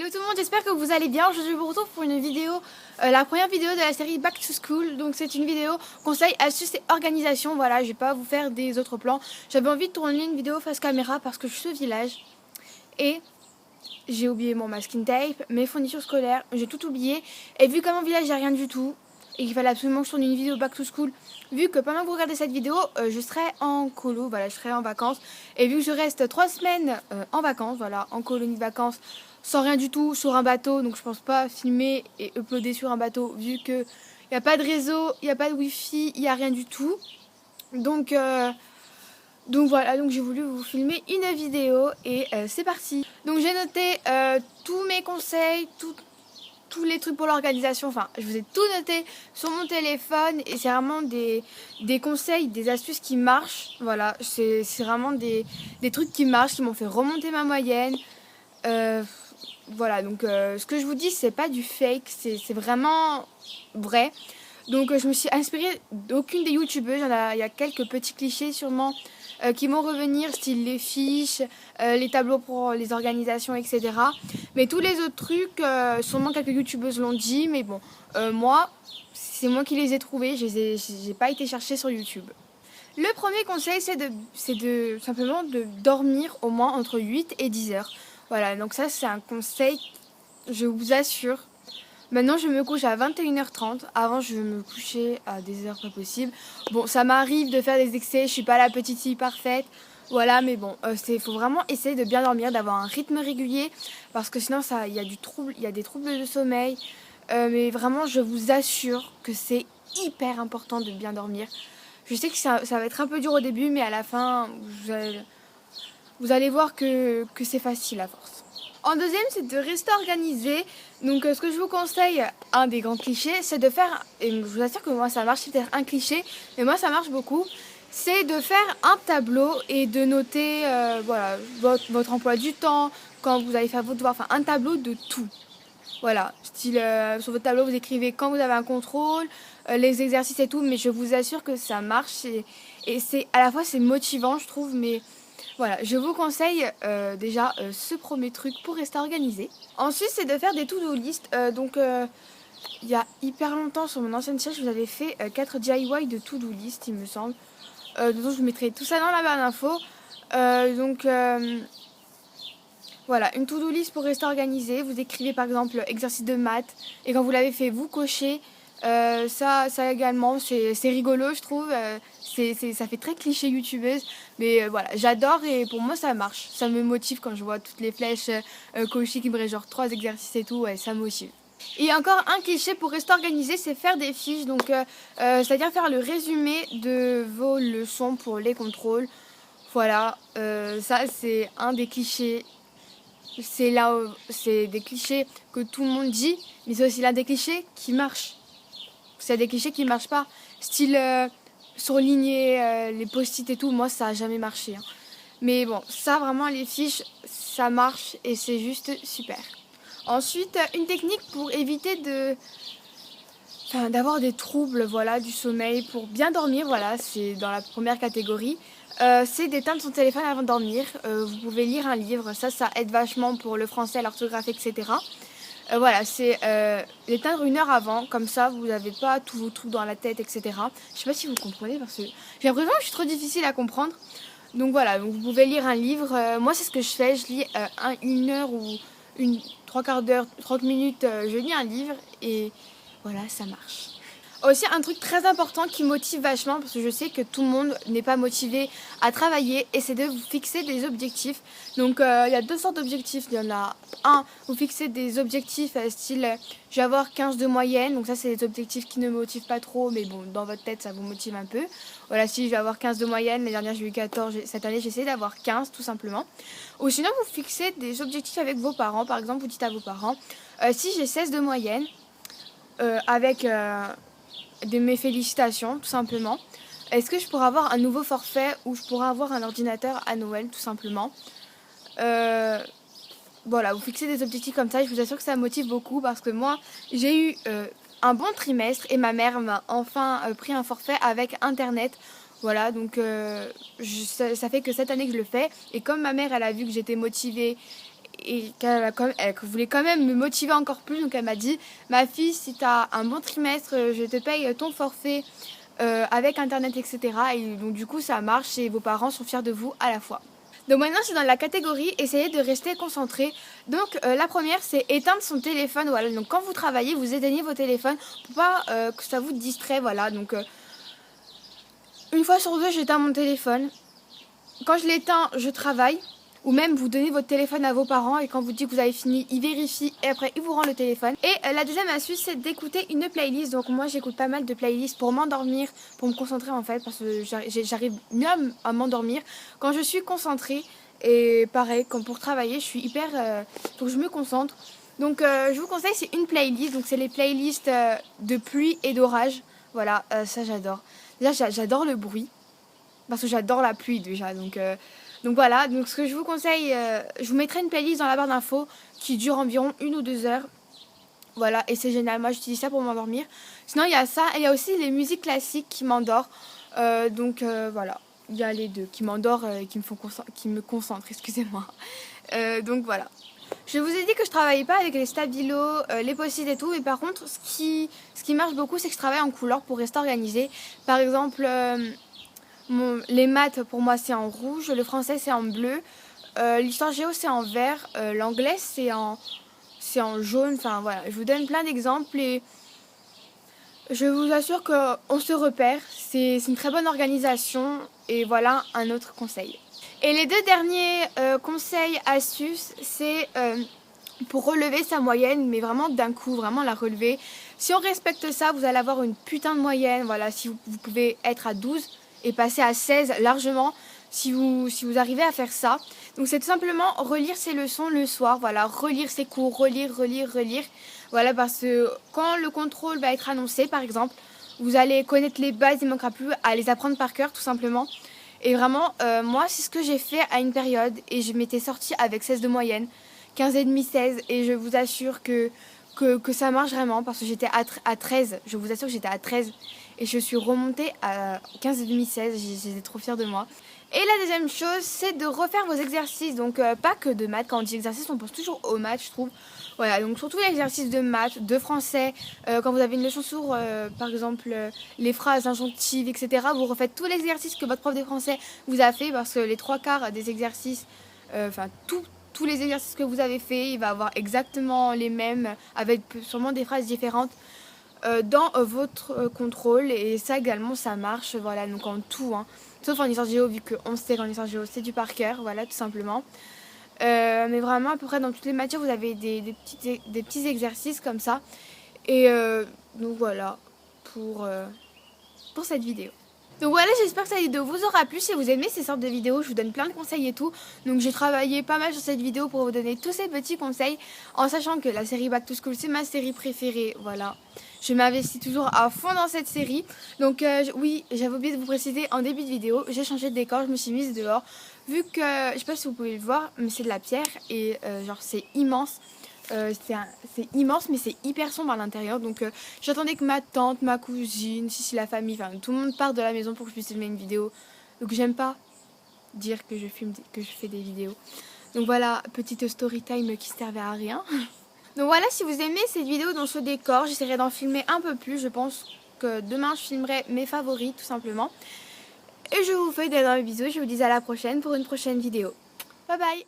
Hello tout le monde, j'espère que vous allez bien. Aujourd'hui je vous retrouve pour une vidéo, la première vidéo de la série Back to School. Donc c'est une vidéo conseils, astuces et organisation. Voilà, je vais pas vous faire des autres plans. J'avais envie de tourner une vidéo face caméra parce que je suis au village et j'ai oublié mon masking tape, mes fournitures scolaires, j'ai tout oublié. Et vu qu'à mon village j'ai rien du tout et qu'il fallait absolument que je tourne une vidéo Back to School, vu que pendant que vous regardez cette vidéo, je serai en colo, voilà, je serai en vacances. Et vu que je reste 3 semaines en vacances, voilà, en colonie de vacances, sans rien du tout, sur un bateau, donc je pense pas filmer et uploader sur un bateau, vu que il n'y a pas de réseau, il n'y a pas de wifi, il n'y a rien du tout. Donc voilà, donc j'ai voulu vous filmer une vidéo et c'est parti. Donc j'ai noté tous mes conseils, tous les trucs pour l'organisation, enfin je vous ai tout noté sur mon téléphone et c'est vraiment des conseils, des astuces qui marchent. Voilà, c'est vraiment des trucs qui marchent, qui m'ont fait remonter ma moyenne. Voilà, donc ce que je vous dis, c'est pas du fake, c'est vraiment vrai. Donc je me suis inspirée d'aucune des youtubeuses, il y a quelques petits clichés sûrement qui vont revenir, style les fiches, les tableaux pour les organisations, etc. Mais tous les autres trucs, sûrement quelques youtubeuses l'ont dit, mais bon, moi, c'est moi qui les ai trouvés, j'ai pas été chercher sur YouTube. Le premier conseil, c'est de simplement de dormir au moins entre 8 et 10 heures. Voilà, donc ça c'est un conseil, je vous assure. Maintenant je me couche à 21h30, avant je me couchais à des heures pas possibles. Bon, ça m'arrive de faire des excès, je suis pas la petite fille parfaite. Voilà, mais bon, faut vraiment essayer de bien dormir, d'avoir un rythme régulier, parce que sinon il y a des troubles de sommeil. Mais vraiment, je vous assure que c'est hyper important de bien dormir. Je sais que ça va être un peu dur au début, mais à la fin, vous allez voir que c'est facile à force. En deuxième, c'est de rester organisé. Donc ce que je vous conseille, un des grands clichés, c'est de faire, et je vous assure que moi ça marche, c'est peut-être un cliché, mais moi ça marche beaucoup, c'est de faire un tableau et de noter voilà, votre emploi du temps, quand vous allez faire votre devoir, enfin un tableau de tout. Voilà, style sur votre tableau vous écrivez quand vous avez un contrôle, les exercices et tout, mais je vous assure que ça marche et c'est à la fois c'est motivant je trouve, mais voilà, je vous conseille déjà ce premier truc pour rester organisé. Ensuite c'est de faire des to-do list, il y a hyper longtemps sur mon ancienne chaîne je vous avais fait 4 DIY de to-do list il me semble, donc je vous mettrai tout ça dans la barre d'infos, voilà, une to-do list pour rester organisé. Vous écrivez par exemple exercice de maths et quand vous l'avez fait, vous cochez. Ça également, c'est rigolo, je trouve. Ça fait très cliché youtubeuse, mais voilà, j'adore et pour moi ça marche. Ça me motive quand je vois toutes les flèches cochées qui me restent genre 3 exercices et tout, ouais, ça me motive. Et encore un cliché pour rester organisé, c'est faire des fiches, donc c'est-à-dire faire le résumé de vos leçons pour les contrôles. Voilà, ça c'est un des clichés. C'est des clichés que tout le monde dit, mais c'est aussi l'un des clichés qui marchent. C'est des clichés qui marchent pas. Style surligner les post-it et tout, moi ça a jamais marché. Hein. Mais bon, ça vraiment les fiches, ça marche et c'est juste super. Ensuite, une technique pour éviter d'avoir des troubles voilà, du sommeil, pour bien dormir, voilà, c'est dans la première catégorie. C'est d'éteindre son téléphone avant de dormir. Vous pouvez lire un livre, ça aide vachement pour le français, l'orthographe, etc. Voilà, c'est d'éteindre 1 heure avant, comme ça vous n'avez pas tous vos trucs dans la tête, etc. Je sais pas si vous comprenez parce que j'ai l'impression que je suis trop difficile à comprendre. Donc voilà, donc vous pouvez lire un livre. Moi c'est ce que je fais, je lis 1 heure ou 3/4 d'heure, 30 minutes, je lis un livre et voilà, ça marche. Aussi un truc très important qui motive vachement, parce que je sais que tout le monde n'est pas motivé à travailler, et c'est de vous fixer des objectifs. Donc il y a 2 sortes d'objectifs. Il y en a un, vous fixez des objectifs style je vais avoir 15 de moyenne, donc ça c'est des objectifs qui ne motivent pas trop, mais bon dans votre tête ça vous motive un peu. Voilà, si je vais avoir 15 de moyenne, l'année dernière j'ai eu 14, cette année j'essaie d'avoir 15 tout simplement. Ou sinon vous fixez des objectifs avec vos parents, par exemple vous dites à vos parents si j'ai 16 de moyenne, avec de mes félicitations tout simplement. Est-ce que je pourrais avoir un nouveau forfait ou je pourrais avoir un ordinateur à Noël tout simplement. Voilà, vous fixez des objectifs comme ça et je vous assure que ça motive beaucoup parce que moi j'ai eu un bon trimestre et ma mère m'a enfin pris un forfait avec internet. Voilà, donc ça fait que cette année que je le fais et comme ma mère elle a vu que j'étais motivée elle voulait quand même me motiver encore plus. Donc elle m'a dit, ma fille, si tu as un bon trimestre, je te paye ton forfait avec internet, etc. Et donc du coup ça marche et vos parents sont fiers de vous à la fois. Donc maintenant c'est dans la catégorie essayer de rester concentré. Donc la première c'est éteindre son téléphone. Voilà, donc quand vous travaillez vous éteignez vos téléphones pour pas que ça vous distrait. Voilà, donc une fois sur deux j'éteins mon téléphone. Quand je l'éteins je travaille. Ou même vous donnez votre téléphone à vos parents et quand vous dites que vous avez fini, ils vérifient et après ils vous rendent le téléphone. Et la deuxième astuce c'est d'écouter une playlist. Donc moi j'écoute pas mal de playlists pour m'endormir, pour me concentrer en fait, parce que j'arrive mieux à m'endormir quand je suis concentrée. Et pareil, comme pour travailler, je suis hyper... faut que je me concentre. Donc je vous conseille, c'est une playlist. Donc c'est les playlists de pluie et d'orage. Voilà, ça j'adore. Déjà j'adore le bruit, parce que j'adore la pluie déjà. Donc voilà, donc ce que je vous conseille, je vous mettrai une playlist dans la barre d'infos qui dure environ 1 ou 2 heures. Voilà, et c'est génial, moi j'utilise ça pour m'endormir. Sinon il y a ça, et il y a aussi les musiques classiques qui m'endorment. Voilà, il y a les deux qui m'endorment et qui me concentrent, excusez-moi. Donc voilà. Je vous ai dit que je travaillais pas avec les stabilos, les post-it et tout, mais par contre ce qui marche beaucoup c'est que je travaille en couleur pour rester organisée. Par exemple... les maths pour moi c'est en rouge, le français c'est en bleu, l'histoire géo c'est en vert, l'anglais c'est en jaune, enfin voilà, je vous donne plein d'exemples et je vous assure qu'on se repère, c'est une très bonne organisation et voilà un autre conseil. Et les deux derniers conseils, astuces, c'est pour relever sa moyenne, mais vraiment d'un coup, vraiment la relever. Si on respecte ça, vous allez avoir une putain de moyenne, voilà, si vous pouvez être à 12 et passer à 16 largement si vous arrivez à faire ça. Donc c'est tout simplement relire ses leçons le soir, voilà, relire ses cours, relire. Voilà, parce que quand le contrôle va être annoncé par exemple, vous allez connaître les bases, il ne manquera plus à les apprendre par cœur tout simplement. Et vraiment, moi c'est ce que j'ai fait à une période et je m'étais sortie avec 16 de moyenne, 15,5, 16 et je vous assure que ça marche vraiment parce que j'étais à 13, je vous assure que j'étais à 13 et je suis remontée à 15,5, 16, j'étais trop fière de moi. Et la deuxième chose, c'est de refaire vos exercices, donc pas que de maths, quand on dit exercice, on pense toujours aux maths, je trouve. Voilà, donc surtout les exercices de maths, de français, quand vous avez une leçon sur, par exemple, les phrases injonctives, etc., vous refaites tous les exercices que votre prof de français vous a fait, parce que les 3/4 des exercices, tous les exercices que vous avez fait, il va avoir exactement les mêmes, avec sûrement des phrases différentes dans votre contrôle. Et ça également, ça marche, voilà, donc en tout, hein. Sauf en histoire géo, vu qu'on sait qu'en histoire géo, c'est du par cœur, voilà, tout simplement. Mais vraiment, à peu près dans toutes les matières, vous avez des petits exercices comme ça. Et donc voilà, pour cette vidéo. Donc voilà, j'espère que cette vidéo vous aura plu. Si vous aimez ces sortes de vidéos, je vous donne plein de conseils et tout. Donc j'ai travaillé pas mal sur cette vidéo pour vous donner tous ces petits conseils, en sachant que la série Back to School c'est ma série préférée, voilà. Je m'investis toujours à fond dans cette série. Donc oui, j'avais oublié de vous préciser en début de vidéo, j'ai changé de décor, je me suis mise dehors. Vu que, je sais pas si vous pouvez le voir, mais c'est de la pierre et genre c'est immense. C'est immense mais c'est hyper sombre à l'intérieur, donc j'attendais que ma tante, ma cousine, si la famille, enfin tout le monde parte de la maison pour que je puisse filmer une vidéo. Donc j'aime pas dire que je fais des vidéos. Donc voilà, petite story time qui servait à rien. Donc voilà, si vous aimez cette vidéo dans ce décor, j'essaierai d'en filmer un peu plus. Je pense que demain je filmerai mes favoris tout simplement. Et je vous fais d'énormes bisous, je vous dis à la prochaine pour une prochaine vidéo. Bye bye.